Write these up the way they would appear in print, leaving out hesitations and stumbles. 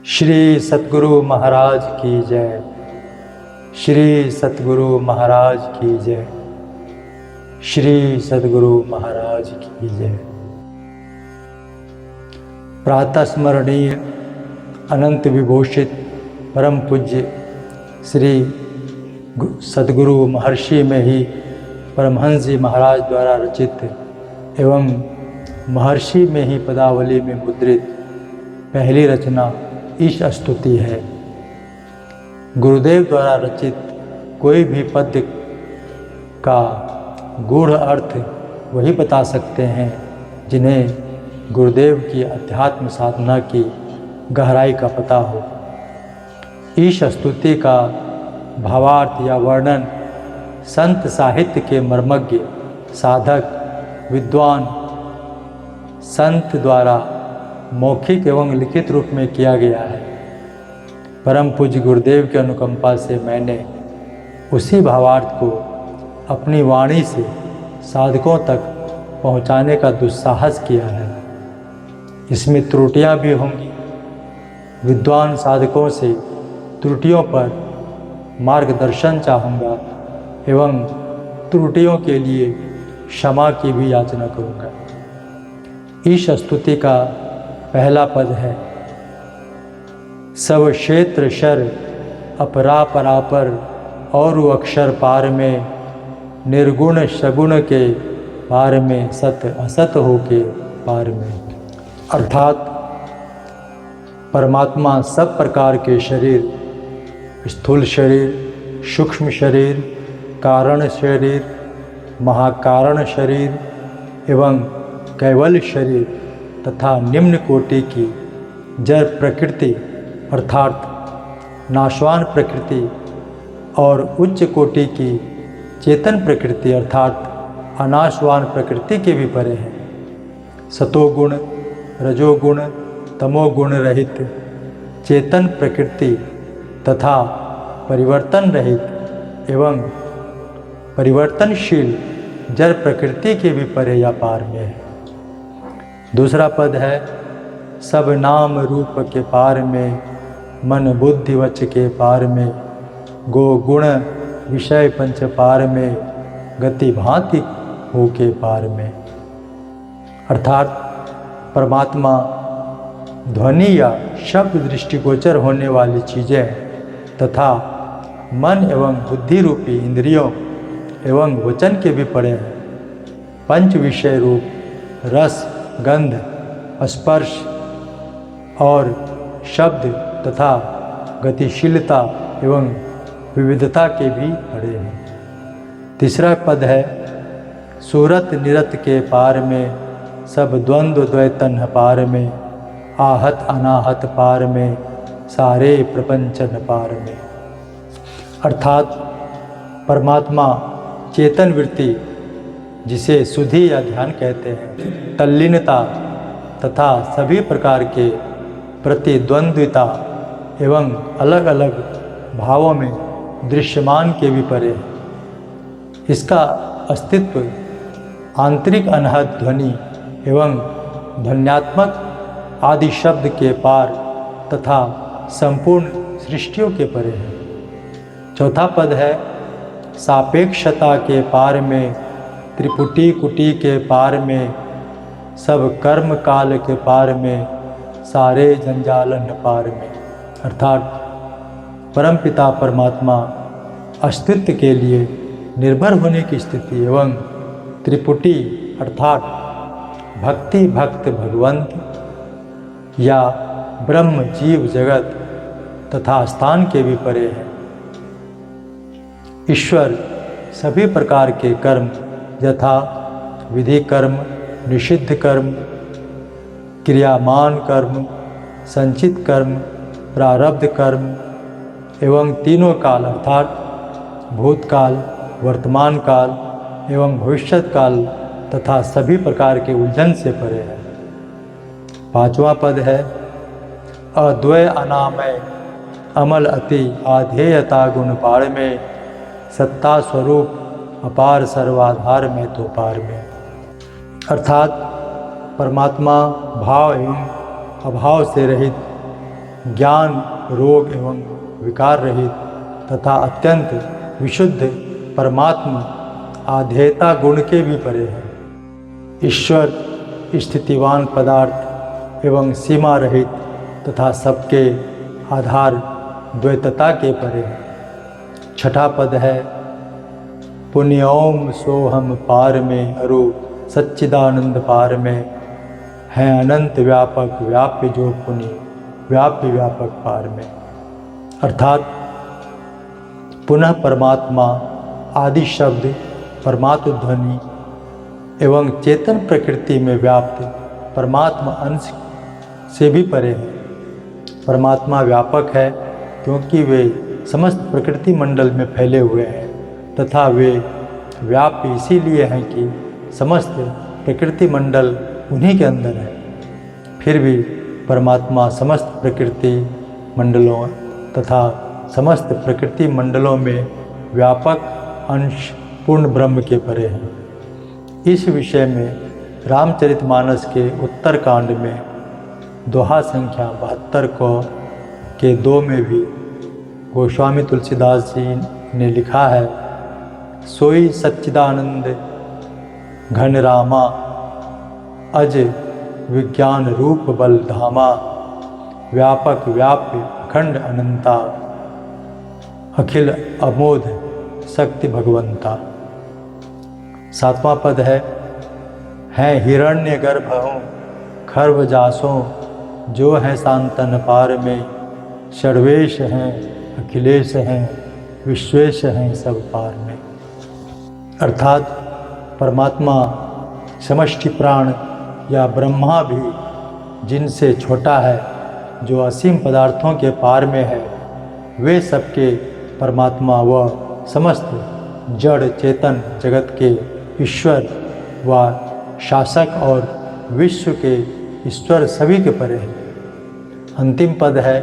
श्री सतगुरु महाराज की जय। श्री सतगुरु महाराज की जय। श्री सतगुरु महाराज की जय। प्रातः स्मरणीय अनंत विभूषित परम पूज्य श्री सतगुरु महर्षि में ही परमहंस जी महाराज द्वारा रचित एवं महर्षि में ही पदावली में मुद्रित पहली रचना ईश स्तुति है। गुरुदेव द्वारा रचित कोई भी पद्य का गूढ़ अर्थ वही बता सकते हैं जिन्हें गुरुदेव की अध्यात्म साधना की गहराई का पता हो। ईश स्तुति का भावार्थ या वर्णन संत साहित्य के मर्मज्ञ साधक विद्वान संत द्वारा मौखिक एवं लिखित रूप में किया गया है। परम पूज्य गुरुदेव की अनुकंपा से मैंने उसी भावार्थ को अपनी वाणी से साधकों तक पहुंचाने का दुस्साहस किया है। इसमें त्रुटियां भी होंगी। विद्वान साधकों से त्रुटियों पर मार्गदर्शन चाहूँगा एवं त्रुटियों के लिए क्षमा की भी याचना करूँगा। ईश स्तुति का पहला पद है, सब क्षेत्र शर अपरा परापर और अक्षर पार में, निर्गुण सगुण के पार में, सत असत हो के पार में। अर्थात परमात्मा सब प्रकार के शरीर, स्थूल शरीर, सूक्ष्म शरीर, कारण शरीर, महाकारण शरीर एवं कैवल्य शरीर तथा निम्न कोटि की जड़ प्रकृति अर्थात नाशवान प्रकृति और उच्च कोटि की चेतन प्रकृति अर्थात अनाशवान प्रकृति के भी परे हैं। सतोगुण, रजोगुण, तमोगुण रहित चेतन प्रकृति तथा परिवर्तन रहित एवं परिवर्तनशील जड़ प्रकृति के भी परे या पार में है। दूसरा पद है, सब नाम रूप के पार में, मन बुद्धि वच के पार में, गो गुण विषय पंच पार में, गति भांति हो के पार में। अर्थात परमात्मा ध्वनि या शब्द दृष्टिगोचर होने वाली चीज़ें तथा मन एवं बुद्धि रूपी इंद्रियों एवं वचन के भी परे हैं। पंच विषय रूप रस, गंध, स्पर्श और शब्द तथा गतिशीलता एवं विविधता के भी पड़े हैं। तीसरा पद है, सूरत निरत के पार में, सब द्वंद्व द्वैतन पार में, आहत अनाहत पार में, सारे प्रपंचन पार में। अर्थात परमात्मा चेतन वृत्ति जिसे सुधि या ध्यान कहते हैं, तल्लीनता तथा सभी प्रकार के प्रतिद्वंद्विता एवं अलग अलग भावों में दृश्यमान के भी परे है। इसका अस्तित्व आंतरिक अनहद ध्वनि एवं ध्वन्यात्मक आदि शब्द के पार तथा संपूर्ण सृष्टियों के परे है। चौथा पद है, सापेक्षता के पार में, त्रिपुटी कुटी के पार में, सब कर्म काल के पार में, सारे जंजालन पार में। अर्थात परमपिता परमात्मा अस्तित्व के लिए निर्भर होने की स्थिति एवं त्रिपुटी अर्थात भक्ति भक्त भगवंत या ब्रह्म जीव जगत तथा स्थान के भी परे हैं। ईश्वर सभी प्रकार के कर्म यथा विधि कर्म, निषिद्ध कर्म, क्रियामान कर्म, संचित कर्म, प्रारब्ध कर्म एवं तीनों काल अर्थात भूतकाल, वर्तमान काल एवं भविष्यत काल तथा सभी प्रकार के उलझन से परे है। पांचवा पद है, अद्वय अनामय अमल अति आधेयता गुण पार में, सत्ता स्वरूप अपार सर्वाधार में तो पार में। अर्थात परमात्मा भाव एवं अभाव से रहित ज्ञान, रोग एवं विकार रहित तथा अत्यंत विशुद्ध परमात्मा आधेयता गुण के भी परे है। ईश्वर स्थितिवान पदार्थ एवं सीमा रहित तथा सबके आधार द्वैतता के परे है। छठा पद है पुण्योम सोहम पार में अरु सच्चिदानंद पार में है अनंत व्यापक व्याप्य जो पुण्य व्याप्य व्यापक पार में। अर्थात पुनः परमात्मा आदि शब्द परमात्म ध्वनि एवं चेतन प्रकृति में व्याप्त परमात्मा अंश से भी परे है। परमात्मा व्यापक है क्योंकि वे समस्त प्रकृति मंडल में फैले हुए हैं तथा वे व्याप्य इसीलिए हैं कि समस्त प्रकृति मंडल उन्हीं के अंदर है। फिर भी परमात्मा समस्त प्रकृति मंडलों तथा समस्त प्रकृति मंडलों में व्यापक अंश पूर्ण ब्रह्म के परे है। इस विषय में रामचरितमानस के उत्तरकांड में दोहा संख्या 72 को के 2 में भी गोस्वामी तुलसीदास जी ने लिखा है, सोई सच्चिदानंद घन रामा अज विज्ञान रूप बल धामा व्यापक व्याप्य अखंड अनंता अखिल अमोध शक्ति भगवंता। 7वां पद है हिरण्य गर्भ हूँ खर्व जासों जो है शांतन पार में षड्वेश हैं अखिलेश हैं विश्वेश हैं सब पार में। अर्थात परमात्मा समष्टि प्राण या ब्रह्मा भी जिनसे छोटा है, जो असीम पदार्थों के पार में है, वे सबके परमात्मा व समस्त जड़ चेतन जगत के ईश्वर व शासक और विश्व के ईश्वर सभी के परे हैं। अंतिम पद है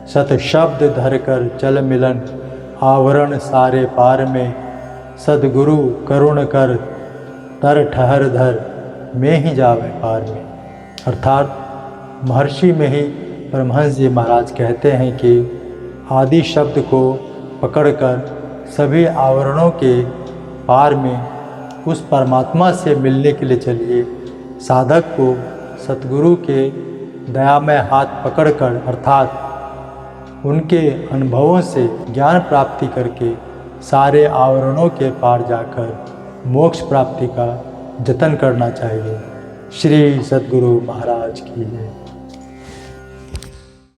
सत शब्द धर कर चल मिलन आवरण सारे पार में सदगुरु करुण कर तर ठहर धर में ही जावे पार में। अर्थात महर्षि में ही परमहंस जी महाराज कहते हैं कि आदि शब्द को पकड़कर सभी आवरणों के पार में उस परमात्मा से मिलने के लिए चलिए। साधक को सतगुरु के दयामय हाथ पकड़कर अर्थात उनके अनुभवों से ज्ञान प्राप्ति करके सारे आवरणों के पार जाकर मोक्ष प्राप्ति का जतन करना चाहिए। श्री सद्गुरु महाराज की जय।